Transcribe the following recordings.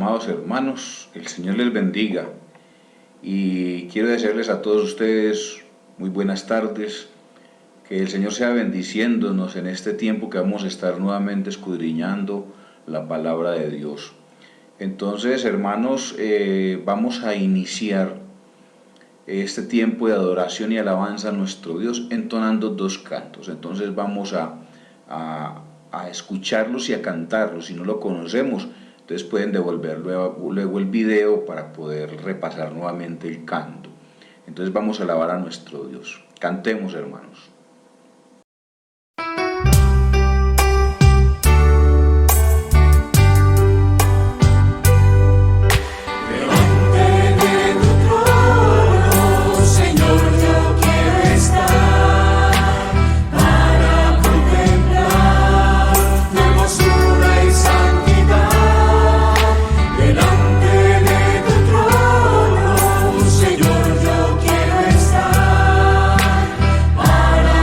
amados hermanos, el Señor les bendiga y quiero desearles a todos ustedes muy buenas tardes, que el Señor sea bendiciéndonos en este tiempo que vamos a estar nuevamente escudriñando la palabra de Dios. Entonces, hermanos, vamos a iniciar este tiempo de adoración y alabanza a nuestro Dios entonando dos cantos. Entonces vamos a escucharlos y a cantarlos. Si no lo conocemos, entonces pueden devolver luego el video para poder repasar nuevamente el canto. Entonces vamos a alabar a nuestro Dios. Cantemos, hermanos. Para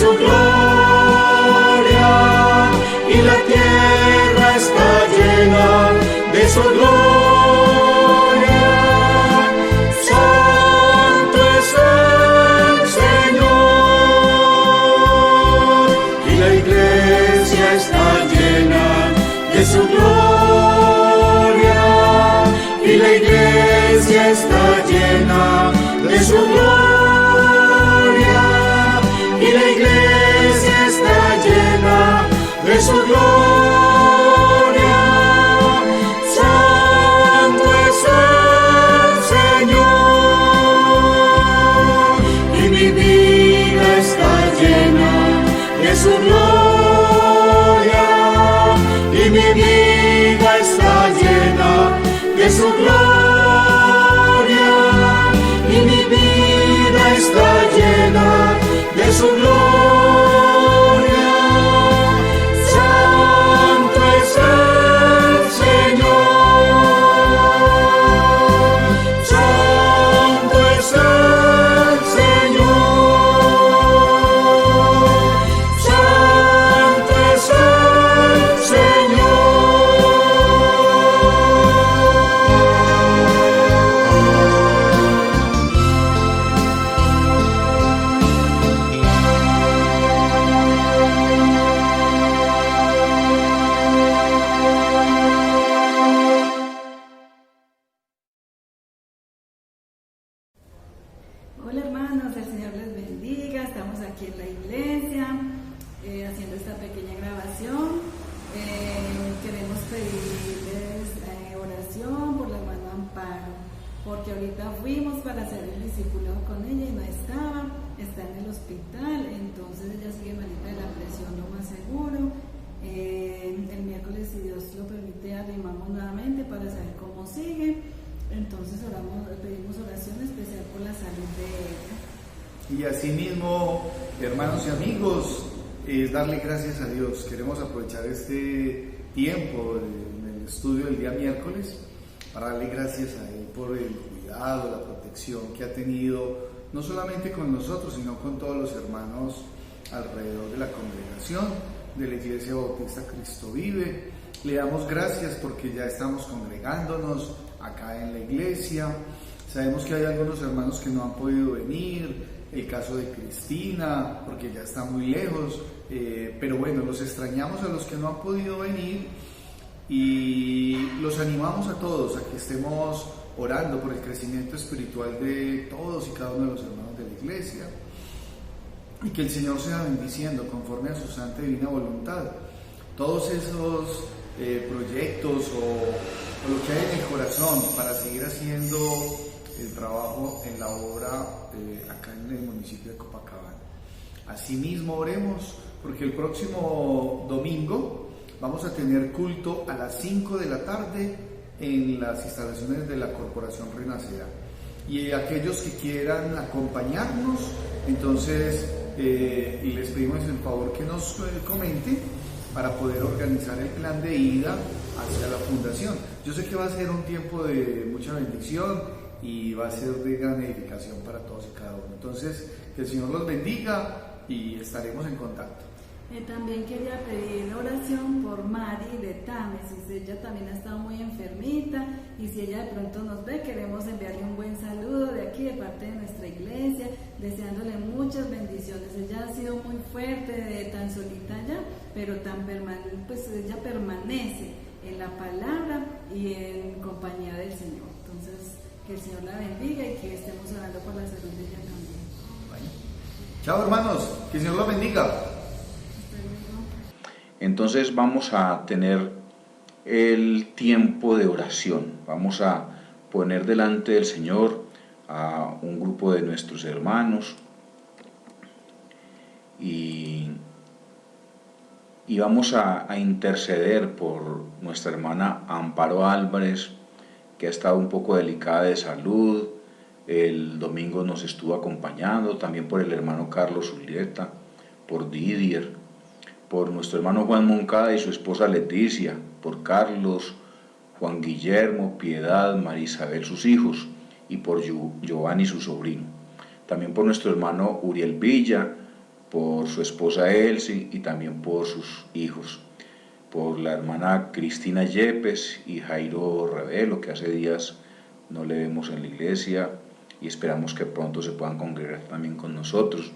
su gloria, y la tierra está llena de su gloria. Santo es el Señor, y la iglesia está llena de su gloria, y la iglesia está llena de su gloria, y la iglesia está llena de su gloria. Santo es el Señor, y mi vida está llena de su gloria, y mi vida está llena de su gloria, y mi vida está llena de su gloria. Santo es el Señor, santo es el Señor, santo es el Hola hermanos, el Señor les bendiga. Estamos aquí en la iglesia haciendo esta pequeña grabación. Queremos pedirles oración por la hermana Amparo, porque ahorita fuimos para hacer el discipulado con ella y no está en el hospital, entonces ella sigue malita de la presión, lo más seguro. El miércoles, si Dios lo permite, arrimamos nuevamente para saber cómo sigue. Entonces pedimos oración especial por la salud de ella. Y asimismo, hermanos y amigos, darle gracias a Dios. Queremos aprovechar este tiempo en el estudio del día miércoles para darle gracias a Él por el cuidado, la protección que ha tenido, no solamente con nosotros, sino con todos los hermanos alrededor de la congregación de la Iglesia Bautista Cristo Vive. Le damos gracias porque ya estamos congregándonos acá en la iglesia. Sabemos que hay algunos hermanos que no han podido venir, el caso de Cristina, porque ya está muy lejos, pero bueno, los extrañamos a los que no han podido venir y los animamos a todos a que estemos orando por el crecimiento espiritual de todos y cada uno de los hermanos de la iglesia, y que el Señor sea bendiciendo conforme a su santa y divina voluntad todos esos proyectos o lo que hay en el corazón para seguir haciendo el trabajo en la obra acá en el municipio de Copacabana. Asimismo, oremos porque el próximo domingo vamos a tener culto a las 5 de la tarde en las instalaciones de la Corporación Renacerá. Y aquellos que quieran acompañarnos, entonces les pedimos el favor que nos comenten para poder organizar el plan de ida hacia la fundación. Yo sé que va a ser un tiempo de mucha bendición y va a ser de gran edificación para todos y cada uno. Entonces, que el Señor los bendiga y estaremos en contacto. También quería pedir oración por Mari de Támesis. Ella también ha estado muy enfermita y si ella de pronto nos ve, queremos enviarle un buen saludo de aquí, de parte de nuestra iglesia, deseándole muchas bendiciones. Ella ha sido muy fuerte, tan solita ya, pero pues ella permanece en la palabra y en compañía del Señor. Entonces, que el Señor la bendiga y que estemos orando por la salud de ella también. Bueno. Chao hermanos, que el Señor los bendiga. Entonces vamos a tener el tiempo de oración. Vamos a poner delante del Señor a un grupo de nuestros hermanos y vamos a interceder por nuestra hermana Amparo Álvarez, que ha estado un poco delicada de salud. El domingo nos estuvo acompañando, también por el hermano Carlos Julieta, por Didier, por nuestro hermano Juan Moncada y su esposa Leticia, por Carlos, Juan Guillermo, Piedad, María Isabel, sus hijos, y por Giovanni, su sobrino. También por nuestro hermano Uriel Villa, por su esposa Elsie y también por sus hijos, por la hermana Cristina Yepes y Jairo Revelo, que hace días no le vemos en la iglesia y esperamos que pronto se puedan congregar también con nosotros,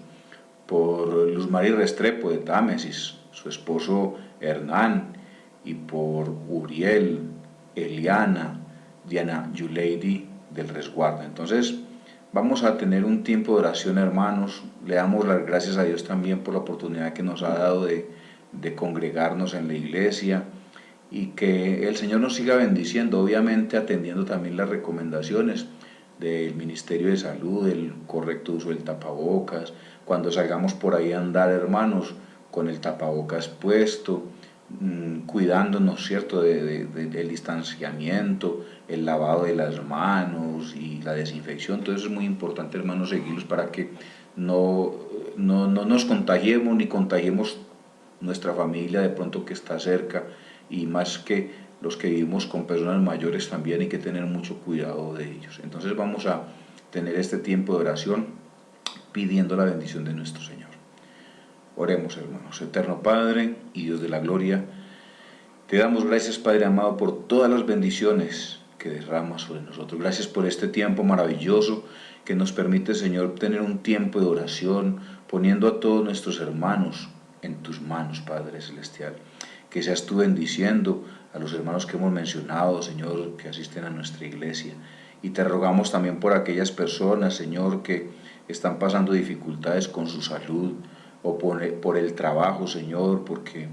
por Luz María Restrepo de Támesis, su esposo Hernán, y por Uriel, Eliana, Diana Yuleidi del Resguardo. Entonces vamos a tener un tiempo de oración, hermanos. Le damos las gracias a Dios también por la oportunidad que nos ha dado de congregarnos en la iglesia, y que el Señor nos siga bendiciendo, obviamente atendiendo también las recomendaciones del Ministerio de Salud, el correcto uso del tapabocas, cuando salgamos por ahí a andar, hermanos, con el tapabocas puesto, cuidándonos, ¿cierto?, del distanciamiento, el lavado de las manos y la desinfección. Todo eso es muy importante, hermanos, seguirlos para que no nos contagiemos ni contagiemos nuestra familia de pronto que está cerca, y más que los que vivimos con personas mayores también hay que tener mucho cuidado de ellos. Entonces vamos a tener este tiempo de oración pidiendo la bendición de nuestro Señor. Oremos, hermanos. Eterno Padre y Dios de la gloria, te damos gracias, Padre amado, por todas las bendiciones que derramas sobre nosotros. Gracias por este tiempo maravilloso que nos permite, Señor, tener un tiempo de oración, poniendo a todos nuestros hermanos en tus manos, Padre Celestial. Que seas tú bendiciendo a los hermanos que hemos mencionado, Señor, que asisten a nuestra iglesia. Y te rogamos también por aquellas personas, Señor, que están pasando dificultades con su salud o por el trabajo, Señor, porque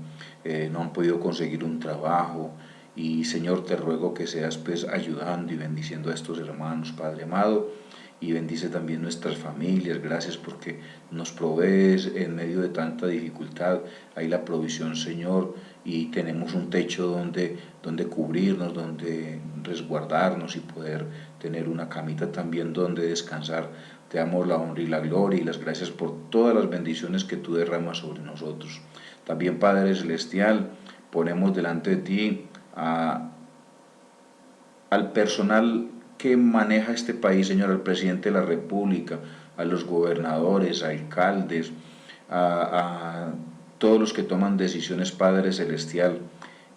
no han podido conseguir un trabajo. Y, Señor, te ruego que seas pues ayudando y bendiciendo a estos hermanos, Padre amado. Y bendice también nuestras familias. Gracias porque nos provees en medio de tanta dificultad. Hay la provisión, Señor, y tenemos un techo donde cubrirnos, donde resguardarnos y poder tener una camita también donde descansar. Te damos la honra y la gloria y las gracias por todas las bendiciones que tú derramas sobre nosotros. También, Padre Celestial, ponemos delante de ti al personal que maneja este país, Señor, al presidente de la República, a los gobernadores, alcaldes, a todos los que toman decisiones, Padre Celestial,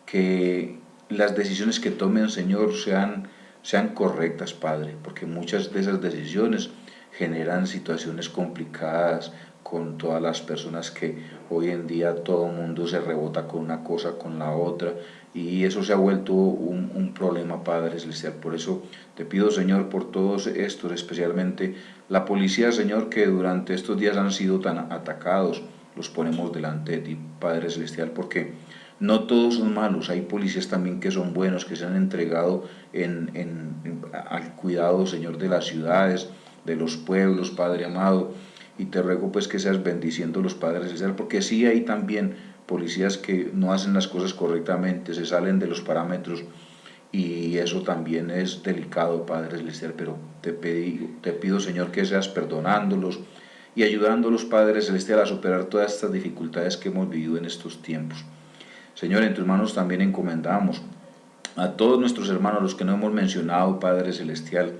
que las decisiones que tomen, Señor, sean correctas, Padre, porque muchas de esas decisiones generan situaciones complicadas con todas las personas que hoy en día todo el mundo se rebota con una cosa, con la otra, y eso se ha vuelto un problema, Padre Celestial. Por eso te pido, Señor, por todos estos, especialmente la policía, Señor, que durante estos días han sido tan atacados, los ponemos delante de ti, Padre Celestial, porque no todos son malos. Hay policías también que son buenos, que se han entregado al cuidado, Señor, de las ciudades, de los pueblos, Padre amado, y te ruego pues que seas bendiciendo los, Padre Celestial, porque sí hay también policías que no hacen las cosas correctamente, se salen de los parámetros, y eso también es delicado, Padre Celestial, pero te pido, Señor, que seas perdonándolos y ayudándolos, Padre Celestial, a superar todas estas dificultades que hemos vivido en estos tiempos. Señor, en tus manos también encomendamos a todos nuestros hermanos, los que no hemos mencionado, Padre Celestial,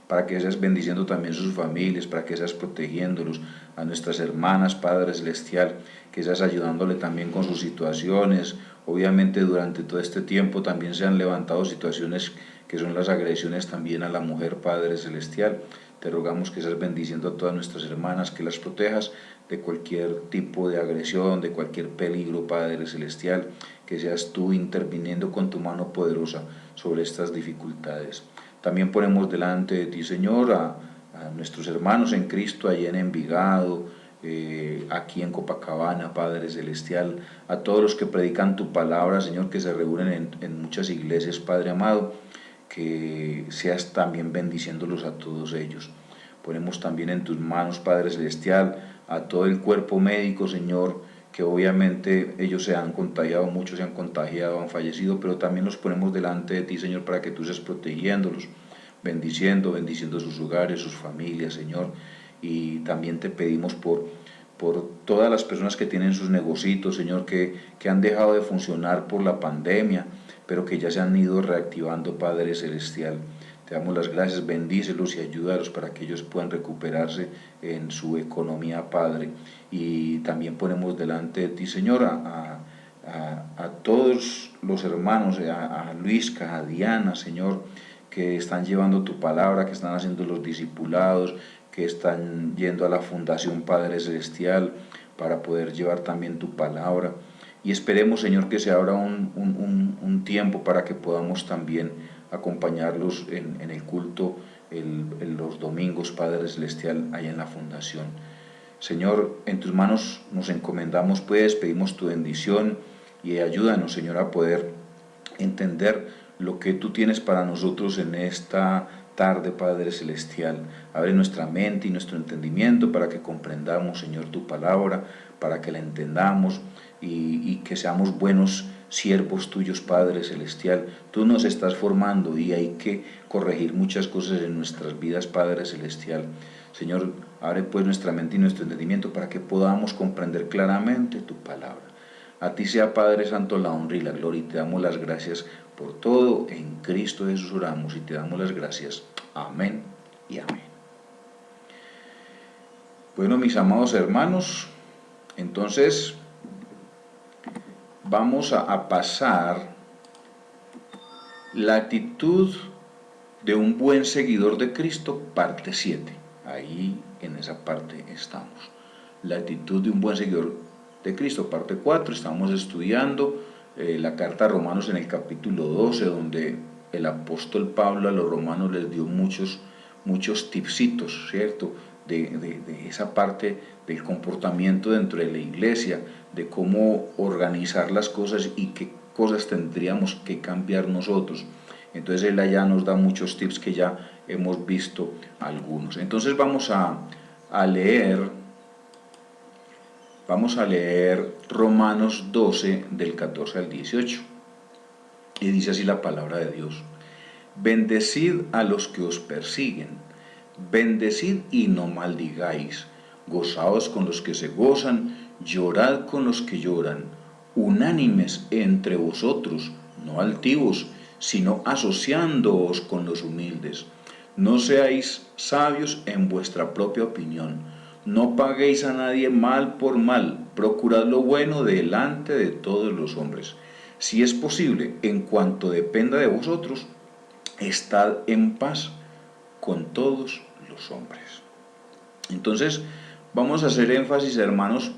para que seas bendiciendo también sus familias, para que seas protegiéndolos, a nuestras hermanas, Padre Celestial, que seas ayudándole también con sus situaciones. Obviamente durante todo este tiempo también se han levantado situaciones que son las agresiones también a la mujer, Padre Celestial. Te rogamos que seas bendiciendo a todas nuestras hermanas, que las protejas de cualquier tipo de agresión, de cualquier peligro, Padre Celestial, que seas tú interviniendo con tu mano poderosa sobre estas dificultades. También ponemos delante de ti, Señor, a nuestros hermanos en Cristo allá en Envigado, aquí en Copacabana, Padre Celestial, a todos los que predican tu palabra, Señor, que se reúnen en muchas iglesias, Padre amado, que seas también bendiciéndolos a todos ellos. Ponemos también en tus manos, Padre Celestial, a todo el cuerpo médico, Señor, que obviamente ellos se han contagiado, muchos se han contagiado, han fallecido, pero también los ponemos delante de ti, Señor, para que tú seas protegiéndolos, bendiciendo sus hogares, sus familias, Señor. Y también te pedimos por todas las personas que tienen sus negocios, Señor, que han dejado de funcionar por la pandemia, pero que ya se han ido reactivando, Padre Celestial. Te damos las gracias, bendícelos y ayúdalos para que ellos puedan recuperarse en su economía, Padre. Y también ponemos delante de ti, Señor, a todos los hermanos, a Luisca, a Diana, Señor, que están llevando tu palabra, que están haciendo los discipulados, que están yendo a la Fundación Padre Celestial para poder llevar también tu palabra. Y esperemos, Señor, que se abra un tiempo para que podamos también acompañarlos en el culto en los domingos, Padre Celestial, allá en la Fundación. Señor, en tus manos nos encomendamos, pues, pedimos tu bendición y ayúdanos, Señor, a poder entender lo que tú tienes para nosotros en esta tarde, Padre Celestial. Abre nuestra mente y nuestro entendimiento para que comprendamos, Señor, tu palabra, para que la entendamos y que seamos buenos siervos tuyos, Padre Celestial. Tú nos estás formando y hay que corregir muchas cosas en nuestras vidas, Padre Celestial. Señor, abre pues nuestra mente y nuestro entendimiento para que podamos comprender claramente tu palabra. A ti sea, Padre Santo, la honra y la gloria, y te damos las gracias por todo. En Cristo Jesús oramos y te damos las gracias. Amén y amén. Bueno, mis amados hermanos, entonces vamos a pasar la actitud de un buen seguidor de Cristo, parte 7. Ahí en esa parte estamos. La actitud de un buen seguidor de Cristo, parte 4. Estamos estudiando la carta a Romanos en el capítulo 12, donde el apóstol Pablo a los romanos les dio muchos tipsitos, ¿cierto? De esa parte del comportamiento dentro de la iglesia, de cómo organizar las cosas y qué cosas tendríamos que cambiar nosotros. Entonces él allá nos da muchos tips que ya hemos visto algunos. Entonces vamos a leer Romanos 12 del 14 al 18. Y dice así la palabra de Dios: bendecid a los que os persiguen, bendecid y no maldigáis, gozaos con los que se gozan, llorad con los que lloran, unánimes entre vosotros, no altivos, sino asociándoos con los humildes. No seáis sabios en vuestra propia opinión, no paguéis a nadie mal por mal, procurad lo bueno delante de todos los hombres. Si es posible, en cuanto dependa de vosotros, estad en paz con todos los hombres. Entonces, vamos a hacer énfasis, hermanos,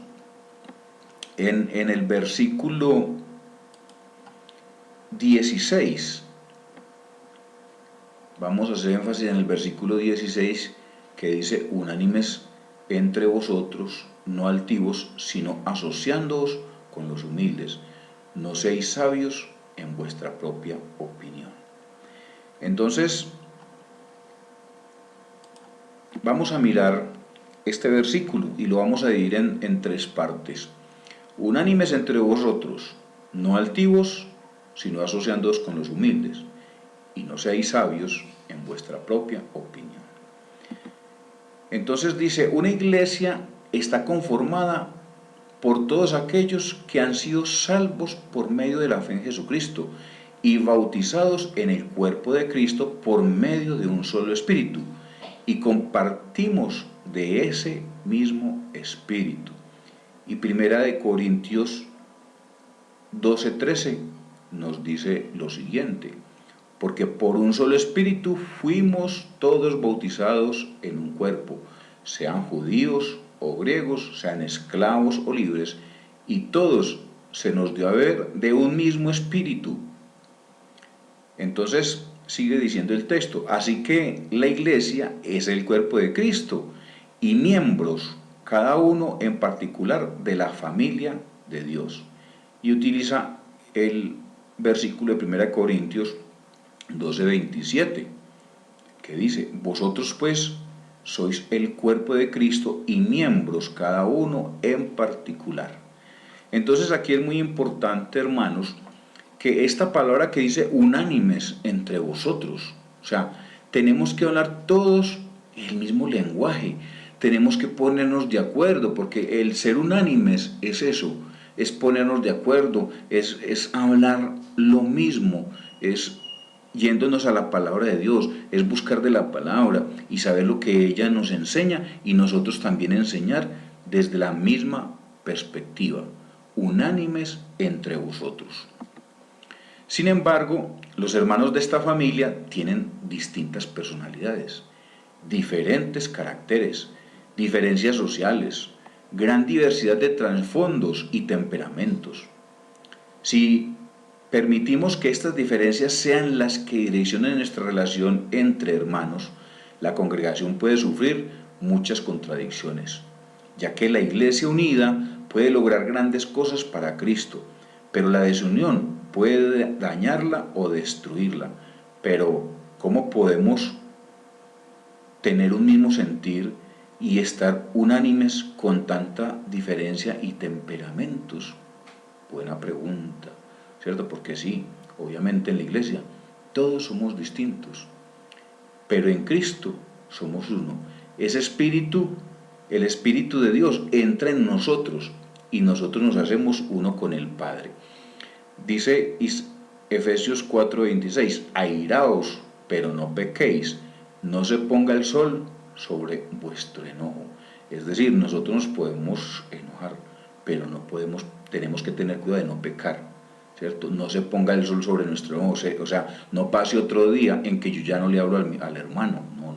en el versículo 16. Vamos a hacer énfasis en el versículo 16, que dice: unánimes entre vosotros, no altivos, sino asociándoos con los humildes. No seáis sabios en vuestra propia opinión. Entonces, vamos a mirar este versículo y lo vamos a dividir en tres partes. Unánimes entre vosotros, no altivos, sino asociándoos con los humildes. Y no seáis sabios en vuestra propia opinión. Entonces dice, una iglesia está conformada por todos aquellos que han sido salvos por medio de la fe en Jesucristo y bautizados en el cuerpo de Cristo por medio de un solo espíritu, y compartimos de ese mismo espíritu. Y 1 Corintios 12:13 nos dice lo siguiente: porque por un solo espíritu fuimos todos bautizados en un cuerpo, sean judíos o griegos, sean esclavos o libres, y todos se nos dio a beber de un mismo espíritu. Entonces sigue diciendo el texto: así que la iglesia es el cuerpo de Cristo y miembros, cada uno en particular, de la familia de Dios. Y utiliza el versículo de 1 Corintios 12:27, que dice: vosotros pues sois el cuerpo de Cristo y miembros cada uno en particular. Entonces aquí es muy importante, hermanos, que esta palabra que dice unánimes entre vosotros, o sea, tenemos que hablar todos el mismo lenguaje, tenemos que ponernos de acuerdo, porque el ser unánimes es eso, es ponernos de acuerdo, es hablar lo mismo, es yéndonos a la palabra de Dios, es buscar de la palabra y saber lo que ella nos enseña y nosotros también enseñar desde la misma perspectiva, unánimes entre vosotros. Sin embargo, los hermanos de esta familia tienen distintas personalidades, diferentes caracteres, diferencias sociales, gran diversidad de trasfondos y temperamentos. Si permitimos que estas diferencias sean las que direccionen nuestra relación entre hermanos, la congregación puede sufrir muchas contradicciones, ya que la iglesia unida puede lograr grandes cosas para Cristo, pero la desunión puede dañarla o destruirla. Pero, ¿cómo podemos tener un mismo sentir y estar unánimes con tanta diferencia y temperamentos? Buena pregunta, ¿cierto? Porque sí, obviamente en la iglesia todos somos distintos, pero en Cristo somos uno. Ese espíritu, el Espíritu de Dios, entra en nosotros y nosotros nos hacemos uno con el Padre. Dice Efesios 4:26, airaos, pero no pequéis, no se ponga el sol sobre vuestro enojo. Es decir, nosotros nos podemos enojar, pero no podemos, tenemos que tener cuidado de no pecar, ¿cierto? No se ponga el sol sobre nuestro enojo, o sea, no pase otro día en que yo ya no le hablo al hermano, no,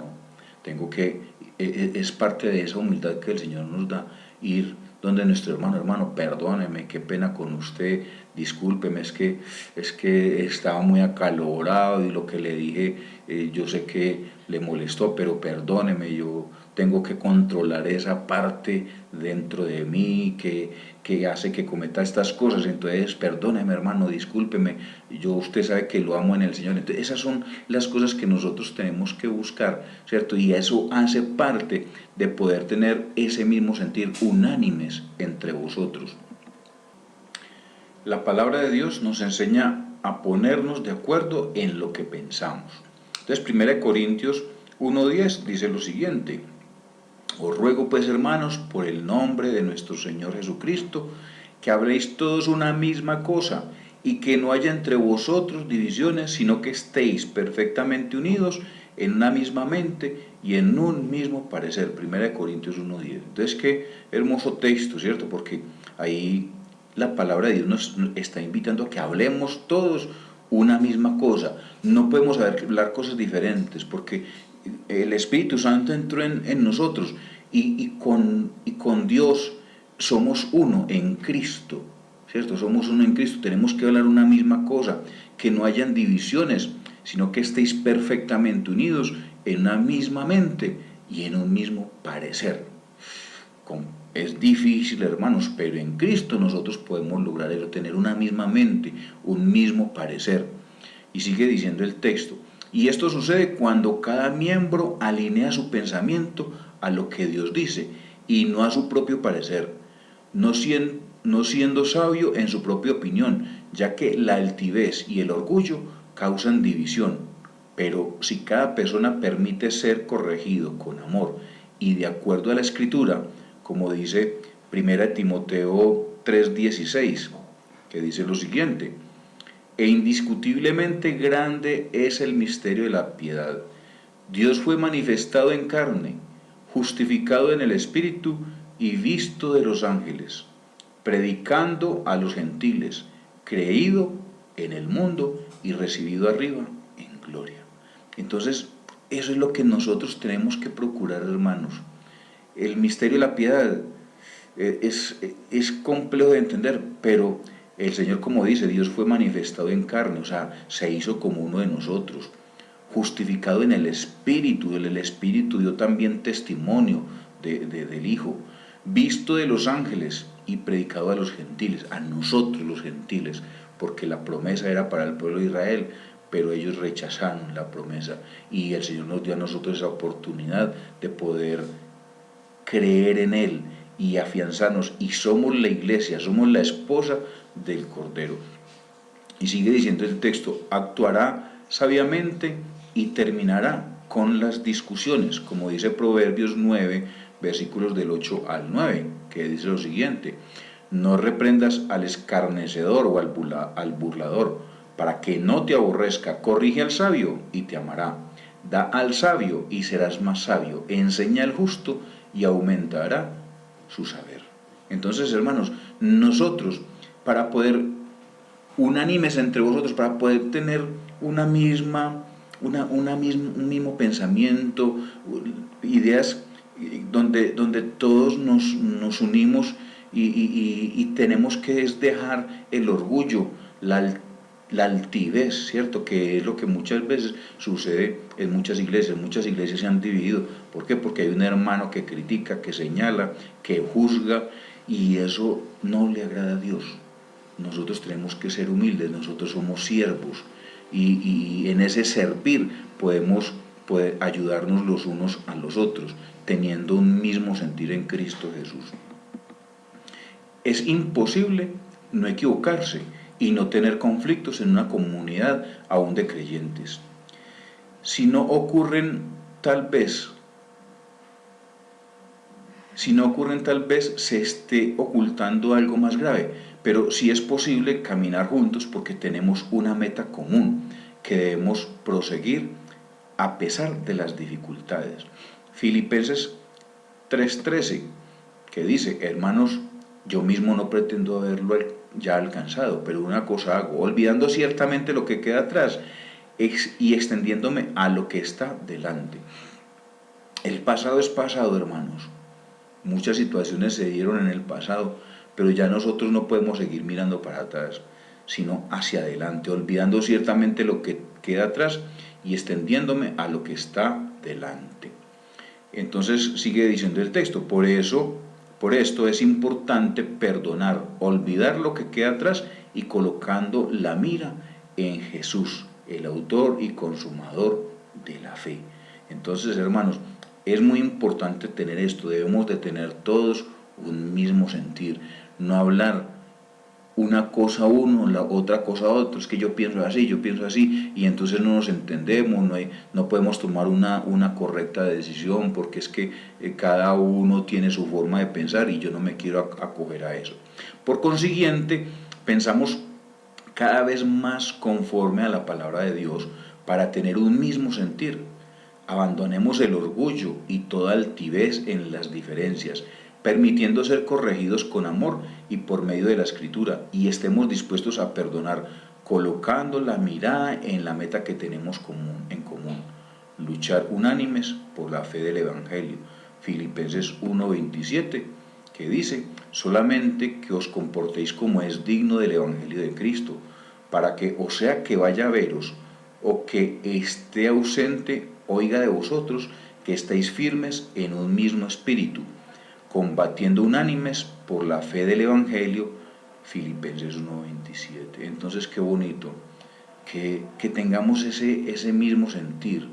tengo que, es parte de esa humildad que el Señor nos da, ir donde nuestro hermano, perdóneme, qué pena con usted, discúlpeme, es que estaba muy acalorado y lo que le dije, yo sé que le molestó, pero perdóneme, yo tengo que controlar esa parte dentro de mí que hace que cometa estas cosas, entonces perdóneme hermano, discúlpeme, usted sabe que lo amo en el Señor. Entonces esas son las cosas que nosotros tenemos que buscar, ¿cierto? Y eso hace parte de poder tener ese mismo sentir unánimes entre vosotros. La palabra de Dios nos enseña a ponernos de acuerdo en lo que pensamos. Entonces 1 Corintios 1:10 dice lo siguiente: os ruego pues, hermanos, por el nombre de nuestro Señor Jesucristo, que habléis todos una misma cosa, y que no haya entre vosotros divisiones, sino que estéis perfectamente unidos en una misma mente y en un mismo parecer. 1 Corintios 1:10. Entonces, qué hermoso texto, ¿cierto? Porque ahí la palabra de Dios nos está invitando a que hablemos todos una misma cosa. No podemos hablar cosas diferentes, porque el Espíritu Santo entró en nosotros y con Dios somos uno en Cristo, ¿cierto? Somos uno en Cristo, tenemos que hablar una misma cosa, que no hayan divisiones, sino que estéis perfectamente unidos en una misma mente y en un mismo parecer. Es difícil, hermanos, pero en Cristo nosotros podemos lograr eso, tener una misma mente, un mismo parecer. Y sigue diciendo el texto: y esto sucede cuando cada miembro alinea su pensamiento a lo que Dios dice y no a su propio parecer, no siendo sabio en su propia opinión, ya que la altivez y el orgullo causan división. Pero si cada persona permite ser corregido con amor y de acuerdo a la Escritura, como dice 1 Timoteo 3:16, que dice lo siguiente: e indiscutiblemente grande es el misterio de la piedad. Dios fue manifestado en carne, justificado en el Espíritu y visto de los ángeles, predicando a los gentiles, creído en el mundo y recibido arriba en gloria. Entonces, eso es lo que nosotros tenemos que procurar, hermanos. El misterio de la piedad es complejo de entender, pero el Señor, como dice, Dios fue manifestado en carne, o sea, se hizo como uno de nosotros, justificado en el Espíritu, el Espíritu dio también testimonio del Hijo, visto de los ángeles y predicado a los gentiles, a nosotros los gentiles, porque la promesa era para el pueblo de Israel, pero ellos rechazaron la promesa y el Señor nos dio a nosotros esa oportunidad de poder creer en Él y afianzarnos, y somos la iglesia, somos la esposa del Cordero. Y sigue diciendo el texto: actuará sabiamente y terminará con las discusiones, como dice Proverbios 9, versículos del 8 al 9, que dice lo siguiente: no reprendas al escarnecedor o al burlador, para que no te aborrezca. Corrige al sabio y te amará. Da al sabio y serás más sabio. Enseña al justo y aumentará su saber. Entonces, hermanos, nosotros, para poder unánimes entre vosotros, para poder tener un mismo pensamiento, ideas donde todos nos unimos y tenemos que dejar el orgullo, la altivez, ¿cierto? Que es lo que muchas veces sucede en muchas iglesias. Muchas iglesias se han dividido. ¿Por qué? Porque hay un hermano que critica, que señala, que juzga, y eso no le agrada a Dios. Nosotros tenemos que ser humildes, nosotros somos siervos, y en ese servir podemos ayudarnos los unos a los otros, teniendo un mismo sentir en Cristo Jesús. Es imposible no equivocarse y no tener conflictos en una comunidad aún de creyentes. Si no ocurren tal vez se esté ocultando algo más grave, pero sí es posible caminar juntos porque tenemos una meta común que debemos proseguir a pesar de las dificultades. Filipenses 3:13, que dice: hermanos, yo mismo no pretendo haberlo ya alcanzado, pero una cosa hago, olvidando ciertamente lo que queda atrás y extendiéndome a lo que está delante. El pasado es pasado, hermanos. Muchas situaciones se dieron en el pasado, pero ya nosotros no podemos seguir mirando para atrás, sino hacia adelante, olvidando ciertamente lo que queda atrás y extendiéndome a lo que está delante. Entonces sigue diciendo el texto: por esto es importante perdonar, olvidar lo que queda atrás y colocando la mira en Jesús, el autor y consumador de la fe. Entonces, hermanos, es muy importante tener esto. Debemos de tener todos un mismo sentir, no hablar una cosa a uno, la otra cosa a otro. Es que yo pienso así, y entonces no nos entendemos, no podemos tomar una correcta decisión, porque es que cada uno tiene su forma de pensar y yo no me quiero acoger a eso. Por consiguiente, pensamos cada vez más conforme a la palabra de Dios para tener un mismo sentir. Abandonemos el orgullo y toda altivez en las diferencias, permitiendo ser corregidos con amor y por medio de la Escritura, y estemos dispuestos a perdonar, colocando la mirada en la meta que tenemos en común, luchar unánimes por la fe del Evangelio. Filipenses 1:27, que dice: solamente que os comportéis como es digno del Evangelio de Cristo, para que, o sea que vaya a veros, o que esté ausente, oiga de vosotros que estáis firmes en un mismo espíritu, combatiendo unánimes por la fe del Evangelio. Filipenses 1:27. Entonces, qué bonito que tengamos ese mismo sentir,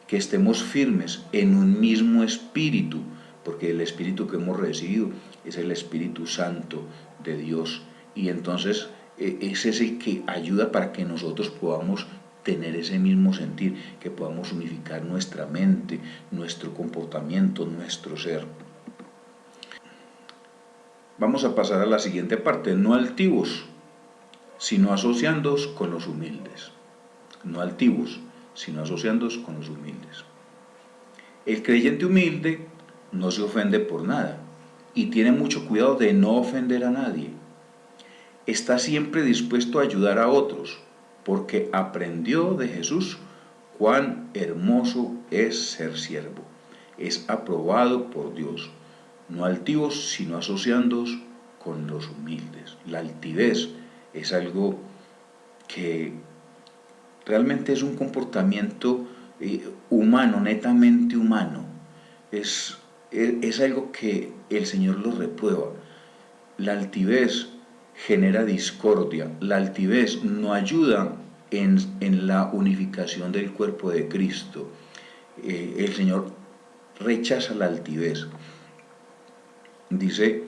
que estemos firmes en un mismo espíritu, porque el espíritu que hemos recibido es el Espíritu Santo de Dios, y entonces ese es el que ayuda para que nosotros podamos tener ese mismo sentir, que podamos unificar nuestra mente, nuestro comportamiento, nuestro ser. Vamos a pasar a la siguiente parte: no altivos, sino asociándoos con los humildes. No altivos, sino asociándoos con los humildes. El creyente humilde no se ofende por nada y tiene mucho cuidado de no ofender a nadie. Está siempre dispuesto a ayudar a otros, porque aprendió de Jesús cuán hermoso es ser siervo. Es aprobado por Dios. No altivos, sino asociándoos con los humildes. La altivez es algo que realmente es un comportamiento humano, netamente humano. Es algo que el Señor lo reprueba. La altivez genera discordia. La altivez no ayuda en la unificación del cuerpo de Cristo. El Señor rechaza la altivez. Dice: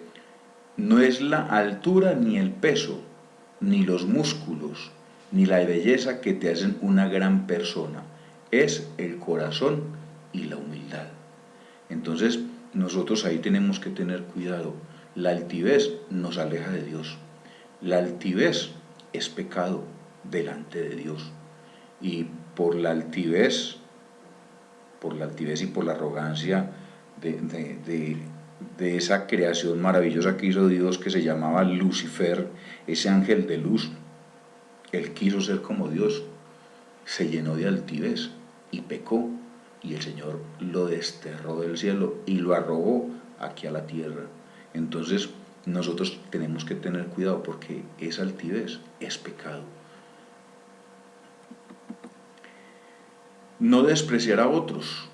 no es la altura ni el peso, ni los músculos, ni la belleza que te hacen una gran persona. Es el corazón y la humildad. Entonces, nosotros ahí tenemos que tener cuidado. La altivez nos aleja de Dios. La altivez es pecado. delante de Dios. Y por la altivez y por la arrogancia de esa creación maravillosa que hizo Dios, que se llamaba Lucifer, ese ángel de luz, él quiso ser como Dios, se llenó de altivez y pecó, y el Señor lo desterró del cielo y lo arrojó aquí a la tierra. Entonces nosotros tenemos que tener cuidado, porque esa altivez es pecado. No despreciar a otros,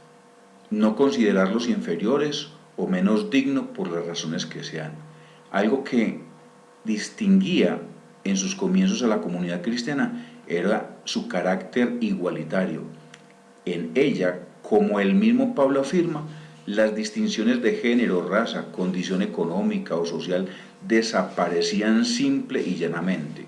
no considerarlos inferiores o menos dignos por las razones que sean. Algo que distinguía en sus comienzos a la comunidad cristiana era su carácter igualitario. En ella, como el mismo Pablo afirma, las distinciones de género, raza, condición económica o social desaparecían simple y llanamente.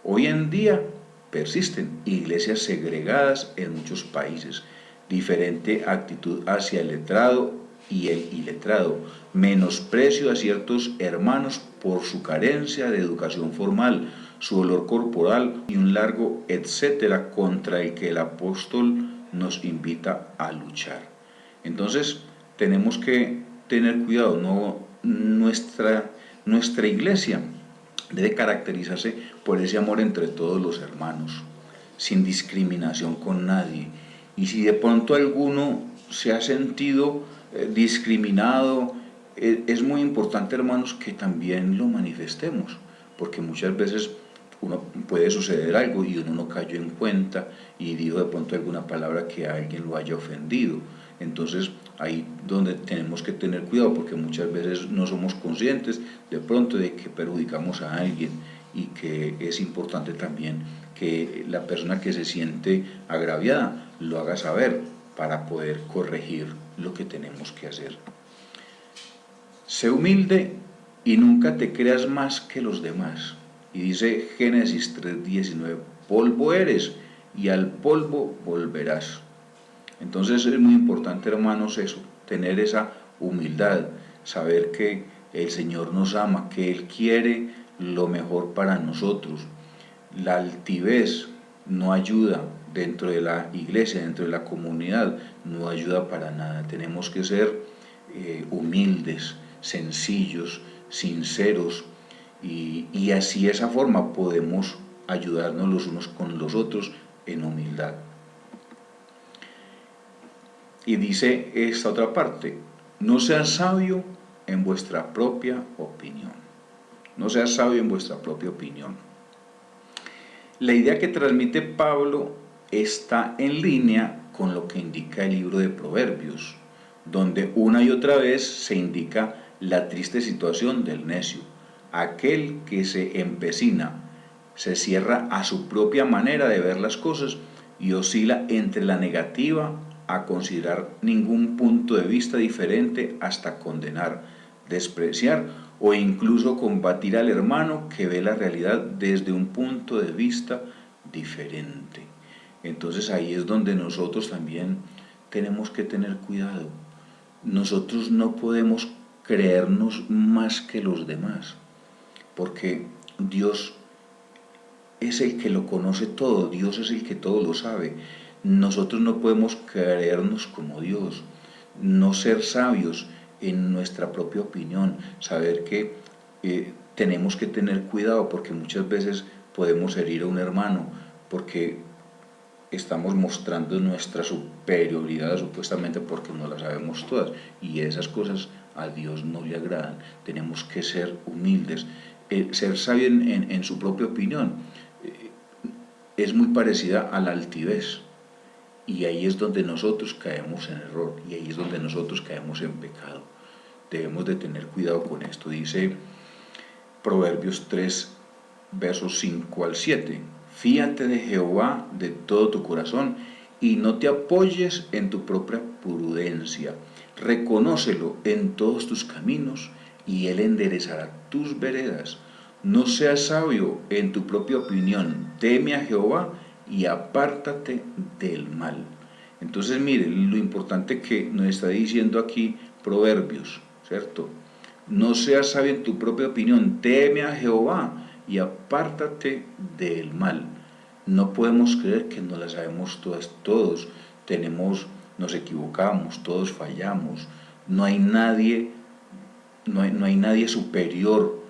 Hoy en día persisten iglesias segregadas en muchos países, diferente actitud hacia el letrado y el iletrado, menosprecio a ciertos hermanos por su carencia de educación formal, su olor corporal y un largo etcétera contra el que el apóstol nos invita a luchar. Entonces tenemos que tener cuidado, nuestra iglesia debe caracterizarse por ese amor entre todos los hermanos, sin discriminación con nadie. Y si de pronto alguno se ha sentido discriminado, es muy importante, hermanos, que también lo manifestemos, porque muchas veces puede suceder algo y uno no cayó en cuenta y dijo de pronto alguna palabra que a alguien lo haya ofendido. Entonces ahí donde tenemos que tener cuidado, porque muchas veces no somos conscientes de pronto de que perjudicamos a alguien, y que es importante también que la persona que se siente agraviada lo haga saber para poder corregir lo que tenemos que hacer. Sé humilde y nunca te creas más que los demás. Y dice Génesis 3:19, polvo eres y al polvo volverás. Entonces es muy importante, hermanos, eso, tener esa humildad, saber que el Señor nos ama, que Él quiere lo mejor para nosotros. La altivez no ayuda dentro de la iglesia, dentro de la comunidad, no ayuda para nada. Tenemos que ser humildes, sencillos, sinceros, y así de esa forma podemos ayudarnos los unos con los otros en humildad. Y dice esta otra parte, no seas sabio en vuestra propia opinión. No seas sabio en vuestra propia opinión. La idea que transmite Pablo está en línea con lo que indica el libro de Proverbios, donde una y otra vez se indica la triste situación del necio, aquel que se empecina, se cierra a su propia manera de ver las cosas y oscila entre la negativa a considerar ningún punto de vista diferente hasta condenar, despreciar o incluso combatir al hermano que ve la realidad desde un punto de vista diferente. Entonces ahí es donde nosotros también tenemos que tener cuidado. Nosotros no podemos creernos más que los demás, porque Dios es el que lo conoce todo, Dios es el que todo lo sabe. Nosotros no podemos creernos como Dios, no ser sabios en nuestra propia opinión, saber que tenemos que tener cuidado, porque muchas veces podemos herir a un hermano porque estamos mostrando nuestra superioridad supuestamente porque no la sabemos todas, y esas cosas a Dios no le agradan. Tenemos que ser humildes, ser sabio en su propia opinión es muy parecida a la altivez, y ahí es donde nosotros caemos en error, y ahí es donde nosotros caemos en pecado. Debemos de tener cuidado con esto. Dice Proverbios 3, versos 5 al 7. Fíate de Jehová de todo tu corazón y no te apoyes en tu propia prudencia. Reconócelo en todos tus caminos y Él enderezará tus veredas. No seas sabio en tu propia opinión. Teme a Jehová y apártate del mal. Entonces mire lo importante que nos está diciendo aquí Proverbios, ¿cierto? No seas sabio en tu propia opinión, teme a Jehová y apártate del mal. no podemos creer que no las sabemos todas. Todos nos equivocamos, todos fallamos. No hay nadie superior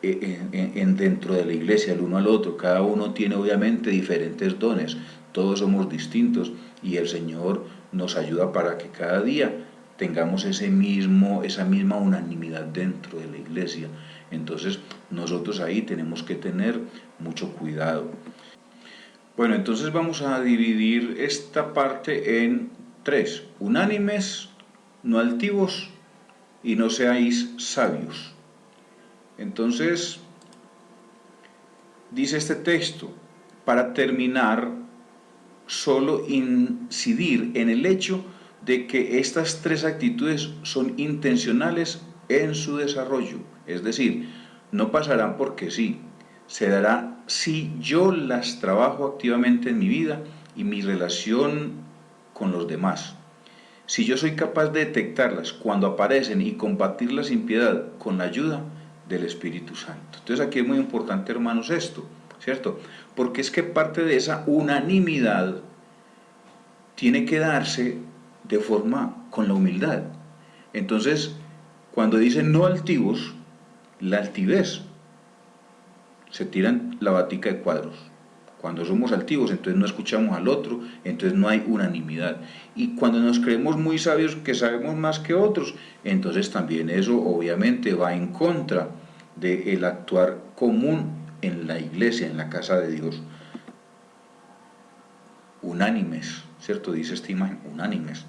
dentro de la iglesia, el uno al otro. Cada uno tiene obviamente diferentes dones, todos somos distintos y el Señor nos ayuda para que cada día tengamos esa misma unanimidad dentro de la iglesia. Entonces nosotros ahí tenemos que tener mucho cuidado. Bueno, entonces vamos a dividir esta parte en 3: unánimes, no altivos y no seáis sabios. Entonces, dice este texto, para terminar, solo incidir en el hecho de que estas 3 actitudes son intencionales en su desarrollo, es decir, no pasarán porque sí, se dará si yo las trabajo activamente en mi vida y mi relación con los demás. Si yo soy capaz de detectarlas cuando aparecen y combatirlas sin piedad con la ayuda del Espíritu Santo. Entonces aquí es muy importante, hermanos, esto, ¿cierto? Porque es que parte de esa unanimidad tiene que darse de forma con la humildad. Entonces, cuando dicen no altivos, la altivez, se tiran la batica de cuadros. Cuando somos altivos, entonces no escuchamos al otro, entonces no hay unanimidad. Y cuando nos creemos muy sabios, que sabemos más que otros, entonces también eso obviamente va en contra del actuar común en la iglesia, en la casa de Dios. Unánimes, ¿cierto? Dice esta imagen, unánimes.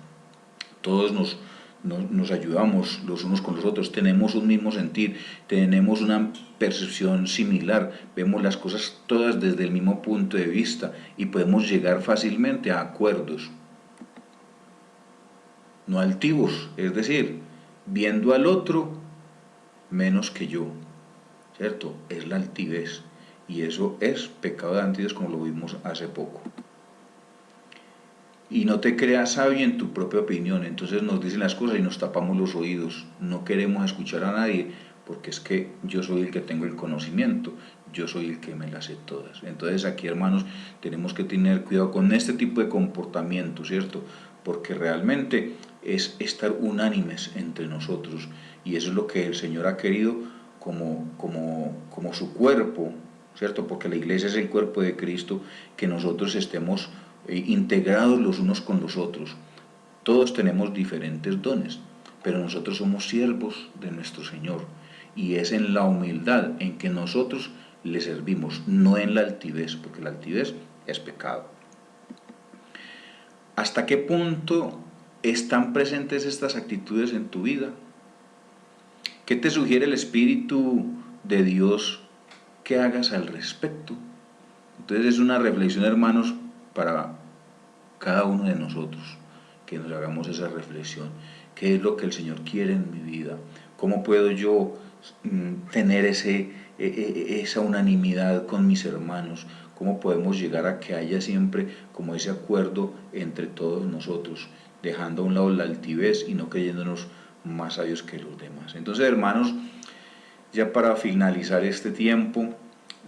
Todos nos ayudamos los unos con los otros, tenemos un mismo sentir, tenemos una percepción similar, vemos las cosas todas desde el mismo punto de vista y podemos llegar fácilmente a acuerdos. No altivos, es decir, viendo al otro menos que yo, ¿cierto? Es la altivez y eso es pecado de altivez, como lo vimos hace poco. Y no te creas sabio en tu propia opinión. Entonces nos dicen las cosas y nos tapamos los oídos. No queremos escuchar a nadie porque es que yo soy el que tengo el conocimiento, yo soy el que me las sé todas. Entonces aquí, hermanos, tenemos que tener cuidado con este tipo de comportamiento, ¿cierto? Porque realmente es estar unánimes entre nosotros y eso es lo que el Señor ha querido como su cuerpo, ¿cierto? Porque la iglesia es el cuerpo de Cristo, que nosotros estemos integrados los unos con los otros. Todos tenemos diferentes dones, pero nosotros somos siervos de nuestro Señor y es en la humildad en que nosotros le servimos, no en la altivez, porque la altivez es pecado. ¿Hasta qué punto están presentes estas actitudes en tu vida? ¿Qué te sugiere el Espíritu de Dios que hagas al respecto? Entonces es una reflexión, hermanos, para cada uno de nosotros, que nos hagamos esa reflexión. ¿Qué es lo que el Señor quiere en mi vida? ¿Cómo puedo yo tener esa unanimidad con mis hermanos? ¿Cómo podemos llegar a que haya siempre como ese acuerdo entre todos nosotros, dejando a un lado la altivez y no creyéndonos más sabios que los demás? Entonces, hermanos, ya para finalizar este tiempo,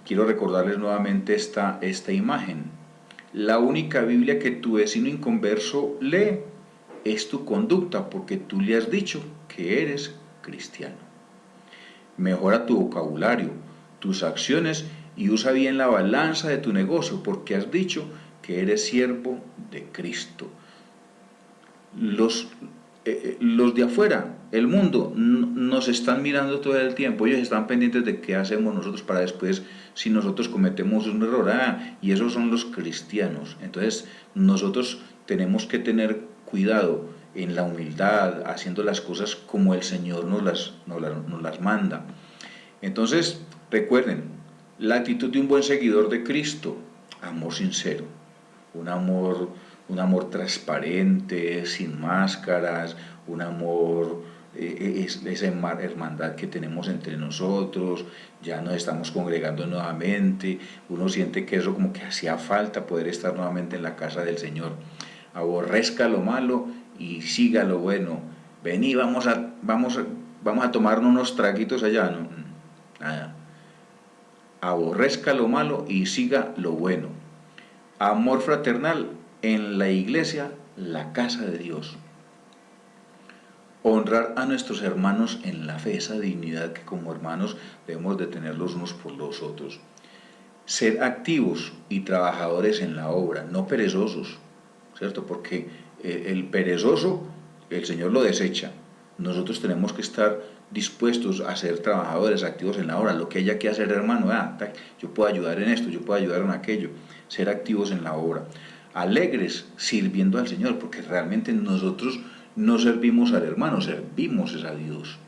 quiero recordarles nuevamente esta imagen. La única Biblia que tu vecino inconverso lee es tu conducta, porque tú le has dicho que eres cristiano. Mejora tu vocabulario, tus acciones y usa bien la balanza de tu negocio, porque has dicho que eres siervo de Cristo. Los de afuera, el mundo, nos están mirando todo el tiempo. Ellos están pendientes de qué hacemos nosotros para después, si nosotros cometemos un error, y esos son los cristianos. Entonces nosotros tenemos que tener cuidado en la humildad, haciendo las cosas como el Señor nos las manda. Entonces recuerden, la actitud de un buen seguidor de Cristo: amor sincero, un amor transparente, sin máscaras, un amor, esa hermandad que tenemos entre nosotros. Ya nos estamos congregando nuevamente, uno siente que eso como que hacía falta, poder estar nuevamente en la casa del Señor. Aborrezca lo malo y siga lo bueno. Vení, vamos a tomarnos unos traguitos allá, ¿no? Nada. Aborrezca lo malo y siga lo bueno. Amor fraternal en la iglesia, la casa de Dios. Honrar a nuestros hermanos en la fe, esa dignidad que como hermanos debemos de tener los unos por los otros. Ser activos y trabajadores en la obra, no perezosos, ¿cierto? Porque el perezoso, el Señor lo desecha. Nosotros tenemos que estar dispuestos a ser trabajadores activos en la obra, lo que haya que hacer, hermano, yo puedo ayudar en esto, yo puedo ayudar en aquello, ser activos en la obra. Alegres sirviendo al Señor, porque realmente nosotros no servimos al hermano, servimos a Dios.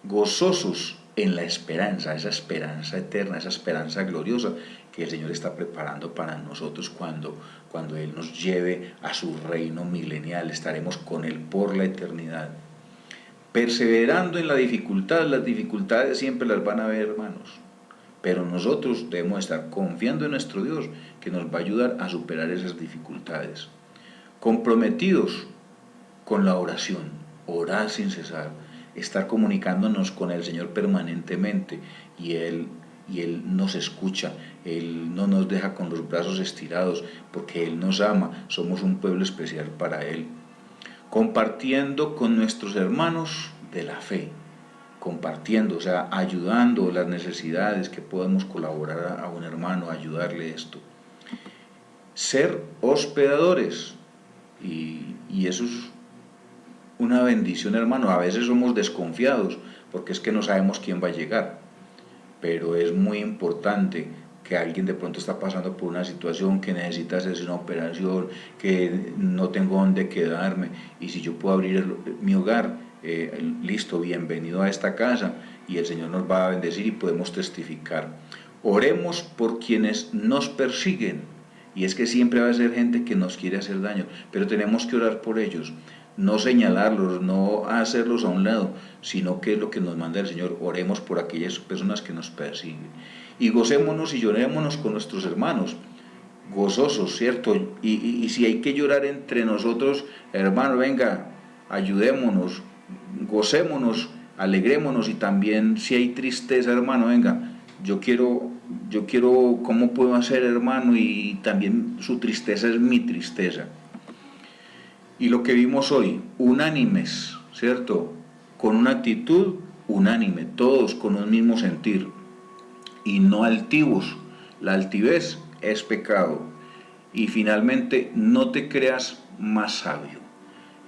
Gozosos en la esperanza, esa esperanza eterna, esa esperanza gloriosa que el Señor está preparando para nosotros cuando Él nos lleve a su reino milenial. Estaremos con Él por la eternidad. Perseverando en la dificultad, las dificultades siempre las van a haber, hermanos, pero nosotros debemos estar confiando en nuestro Dios, que nos va a ayudar a superar esas dificultades. Comprometidos con la oración, orar sin cesar, estar comunicándonos con el Señor permanentemente, y Él nos escucha, Él no nos deja con los brazos estirados, porque Él nos ama, somos un pueblo especial para Él. Compartiendo con nuestros hermanos de la fe, compartiendo, o sea, ayudando las necesidades, que podamos colaborar a un hermano, ayudarle esto. Ser hospedadores, y eso es una bendición, hermano. A veces somos desconfiados, porque es que no sabemos quién va a llegar, pero es muy importante que alguien de pronto está pasando por una situación, que necesita hacerse una operación, que no tengo dónde quedarme, y si yo puedo abrir mi hogar, listo, bienvenido a esta casa, y el Señor nos va a bendecir y podemos testificar. Oremos por quienes nos persiguen, y es que siempre va a ser gente que nos quiere hacer daño, pero tenemos que orar por ellos, no señalarlos, no hacerlos a un lado, sino que es lo que nos manda el Señor. Oremos por aquellas personas que nos persiguen, y gocémonos y llorémonos con nuestros hermanos, gozosos, ¿cierto? Y si hay que llorar entre nosotros, hermano, venga, ayudémonos, gocémonos, alegrémonos, y también si hay tristeza, hermano, venga, yo quiero, ¿cómo puedo hacer, hermano? Y también su tristeza es mi tristeza. Y lo que vimos hoy, unánimes, ¿cierto? Con una actitud unánime, todos con un mismo sentir, y no altivos. La altivez es pecado. Y finalmente, no te creas más sabio.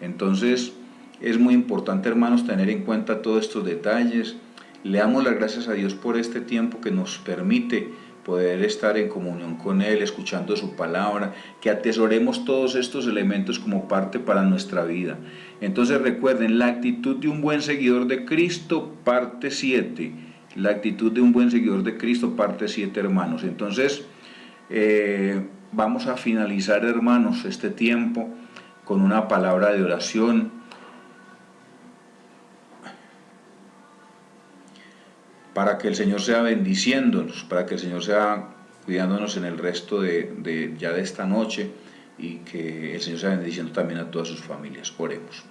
Entonces, es muy importante, hermanos, tener en cuenta todos estos detalles. Le damos las gracias a Dios por este tiempo que nos permite poder estar en comunión con Él, escuchando su palabra, que atesoremos todos estos elementos como parte para nuestra vida. Entonces recuerden, la actitud de un buen seguidor de Cristo, parte 7. La actitud de un buen seguidor de Cristo, parte 7, hermanos. Entonces, vamos a finalizar, hermanos, este tiempo con una palabra de oración, para que el Señor sea bendiciéndonos, para que el Señor sea cuidándonos en el resto de esta noche, y que el Señor sea bendiciendo también a todas sus familias. Oremos.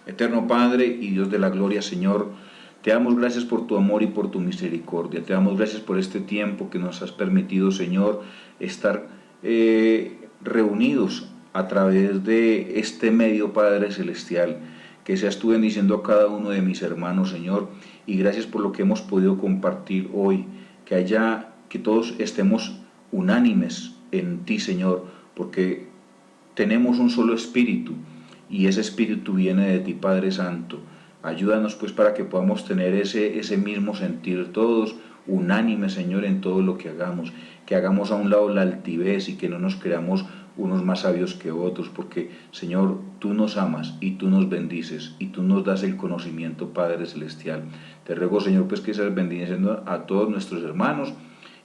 Eterno Padre y Dios de la gloria, Señor, te damos gracias por tu amor y por tu misericordia. Te damos gracias por este tiempo que nos has permitido, Señor, estar reunidos a través de este medio, Padre Celestial. Que seas tú bendiciendo a cada uno de mis hermanos, Señor, y gracias por lo que hemos podido compartir hoy, que todos estemos unánimes en ti, Señor, porque tenemos un solo espíritu, y ese espíritu viene de ti, Padre Santo. Ayúdanos pues para que podamos tener ese mismo sentir, todos unánimes, Señor, en todo lo que hagamos a un lado la altivez, y que no nos creamos unos más sabios que otros, porque, Señor, tú nos amas y tú nos bendices y tú nos das el conocimiento, Padre Celestial. Te ruego, Señor, pues que seas bendiciendo a todos nuestros hermanos,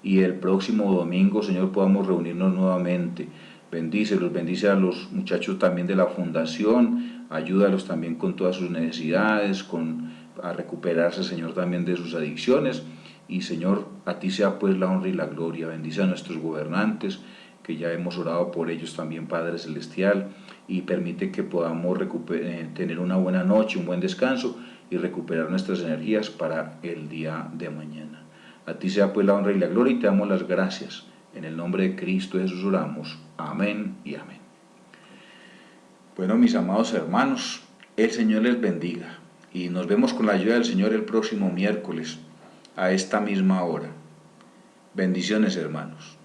y el próximo domingo, Señor, podamos reunirnos nuevamente. Bendícelos, bendice a los muchachos también de la fundación, ayúdalos también con todas sus necesidades, a recuperarse, Señor, también de sus adicciones. Y, Señor, a ti sea pues la honra y la gloria. Bendice a nuestros gobernantes, que ya hemos orado por ellos también, Padre Celestial, y permite que podamos tener una buena noche, un buen descanso, y recuperar nuestras energías para el día de mañana. A ti sea pues la honra y la gloria, y te damos las gracias En el nombre de Cristo Jesús oramos. Amén y amén. Bueno, mis amados hermanos, el Señor les bendiga y nos vemos con la ayuda del Señor el próximo miércoles a esta misma hora. Bendiciones, hermanos.